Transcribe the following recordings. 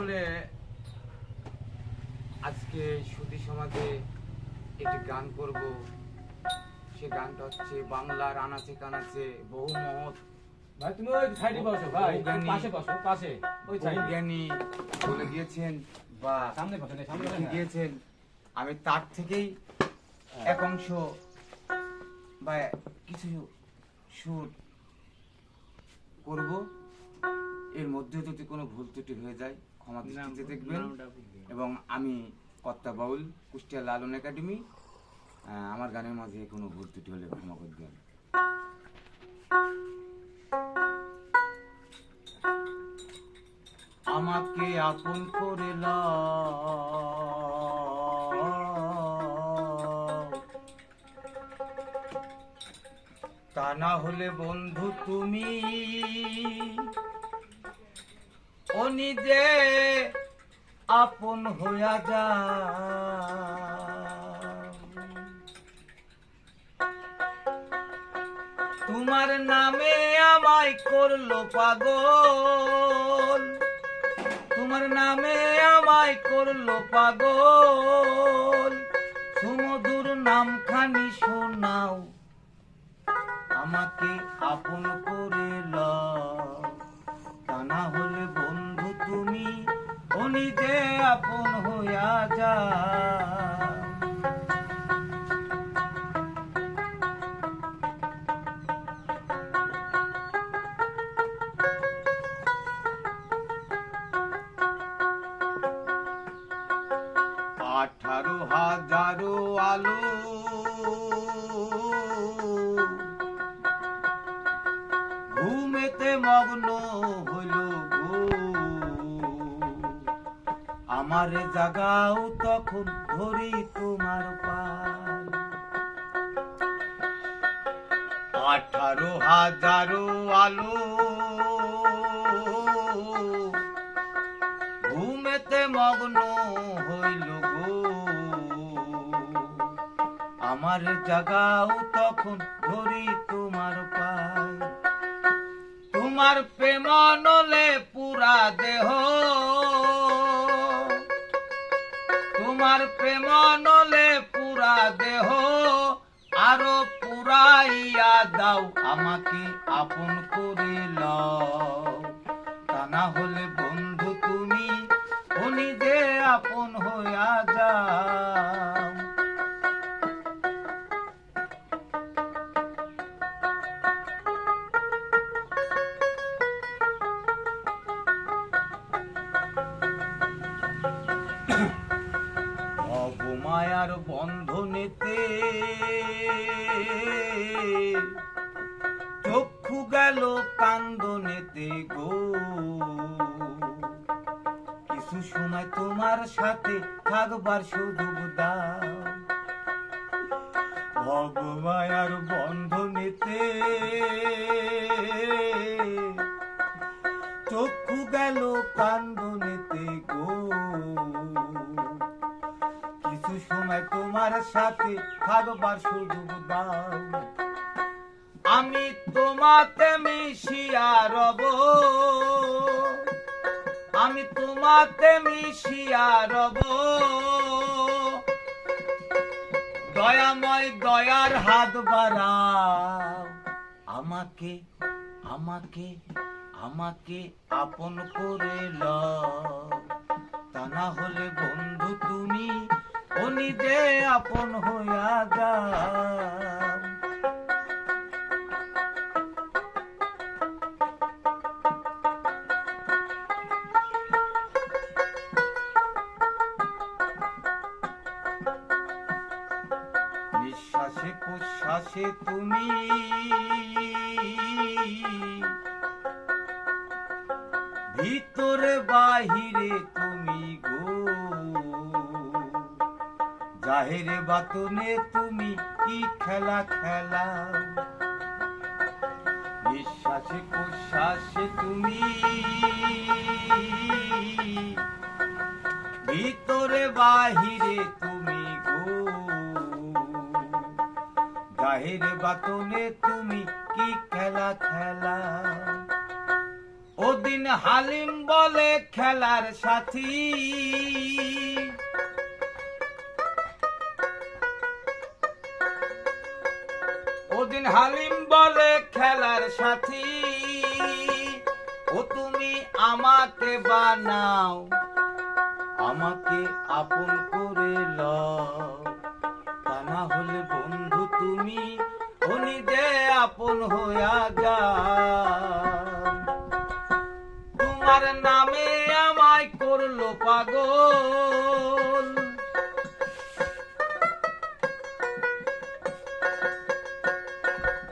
আসলে আজকে সুধী সমাজে একটি গান করব। সে গানটা হচ্ছে বাংলার আনাচে কানাচে বহু মহৎ ভাই তুমি ওই সাইডে বসো ভাই, জ্ঞানী- পাশে বসো, পাশে ওই সাইডে। জ্ঞানী বলে গিয়েছেন বা সামনে বসো, সামনে বসো না। গিয়েছেন, আমি তার থেকেই এক অংশ বা কিছু সুর করব। এর মধ্যে যদি কোনো ভুল ত্রুটি হয়ে যায় ক্ষমা দৃষ্টিতে দেখবেন। এবং আমি কর্তা বাউল, কুষ্টিয়া লালন একাডেমি। আমার গানের মাঝে কোনো ভুল ত্রুটি হলে ক্ষমা করবেন। আমাকে আপন করে তা না হলে বন্ধু তুমি ও নিজে আপন হইয়া যা। তোমার নামে আমায় করলো পাগল, তোমার নামে আমায় করলো পাগল। সুমধুর নামখানি শোনাও, আমাকে আপন করে লও। তা না হলে বন্ধু তুমি ও নিজে আপন হইয়া যা। আঠারো হাজারো আলো ঘুমেতে মগ্ন হইল গো, আমারে জাগাও তখন ধরি তোমার পায়। 18,000 আলো ঘুমেতে মগ্ন হইল গো, আমার জাগাও তখন ধরি তোমার পায়। তোমার প্রেম নলে পুরা দেহ, তোমার প্রেম নলে পুরা দেহ, আরো পুরাইয়া দাও আমাকে আপন করে লও। তা না হলে বন্ধু তুমি ও নিজে আপন হইয়া যাও। মায়ার বন্ধনেতে চক্ষু গেল কান্দনেতে গো, কিছু সময় তোমার সাথে থাকবার সুযোগ দাও। ভগমায়ার বন্ধনেতে চক্ষু গেল কান্দনেতে গো, কিছু সময় তোমার সাথে থাকবার সুযোগ দাও। আমি তোমাতে মিশিয়া রব, আমি তোমাতে মিশিয়া রব, দয়াময় দয়ার হাত বাড়াও। আমাকে আমাকে আমাকে আপন করে লও। তা না হলে বন্ধু তুমি ও নিজে আপন হইয়া যাও। নিঃশ্বাসে প্রশ্বাসে তুমি ভিতরে বাহিরে তুমি গো, জাহেরে বাতনে তুমি কি খেলা খেলাও। নিঃশ্বাসে প্রশ্বাসে তুমি ভিতরে বাহিরে তুমি গো, জাহেরে বাতনে তুমি কি খেলা খেলাও। ও ওদিন হালিম বলে খেলার সাথী, ওদিন হালিম বলে খেলার সাথী, ও তুমি আমাকে বানাও, আমাকে আপন করে লও, তা না হলে বন্ধু তুমি নিজে আপন হইয়া যাও। তোমার নামে আমায় করলো পাগল,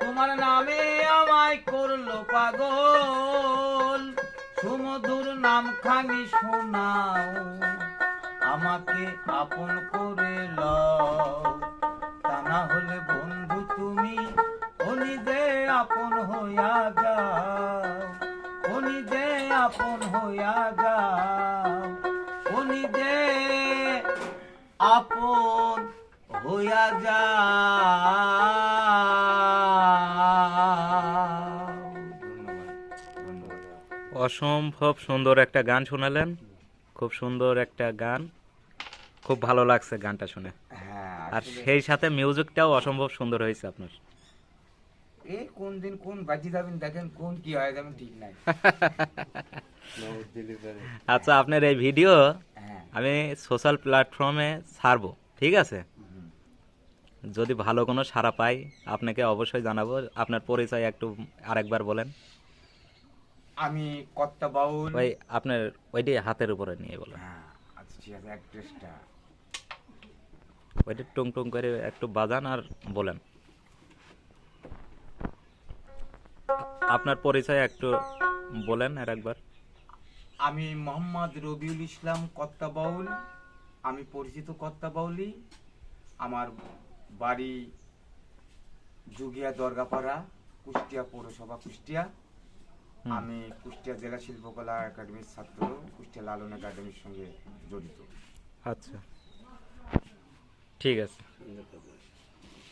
তোমার নামে আমায় করলো পাগল, সুমধুর নাম খানি শোনাও, আমাকে আপন করে লও, তা না হলে বন্ধু তুমি নিজে আপন হইয়া যাও, নিজে আপন হইয়া যাও, নিজে আপন হইয়া যাও। অসম্ভব সুন্দর একটা গান শোনালেন, খুব সুন্দর একটা গান, খুব ভালো লাগছে গানটা শুনে। হ্যাঁ, আর আসলে সেই সাথে মিউজিকটাও অসম্ভব সুন্দর হয়েছে আপনার। এই কোন দিন কোন বাজি যাবেন দেখেন, কোন কি হয় যাবেন ঠিক নাই। আচ্ছা, আপনার এই ভিডিও হ্যাঁ, আমি সোশ্যাল প্ল্যাটফর্মে ছাড়বো, ঠিক আছে? যদি ভালো কোনো সাড়া পাই আপনাকে অবশ্যই জানাবো। আপনার পরিচয় একটু আরেকবার বলেন। আমি কর্তা বাউল। ওই আপনার ওইটি হাতের উপরে নিয়ে বলেন, হ্যাঁ, আচ্ছা ঠিক আছে, অ্যাড্রেসটা ওইটি টুং টুং করে একটু বাজান আর বলেন আপনার পরিচয় একটু বলেন আর একবার। আমি মোহাম্মদ রবিউল ইসলাম কর্তা বাউল, আমি পরিচিত কর্তা বাউলি। আমার বাড়ি জুগিয়া দরগাপাড়া, কুষ্টিয়া পৌরসভা, কুষ্টিয়া। আমি কুষ্টিয়া জেলা শিল্পকলা একাডেমির ছাত্র, কুষ্টিয়া লালন একাডেমির সঙ্গে জড়িত। আচ্ছা, ঠিক আছে।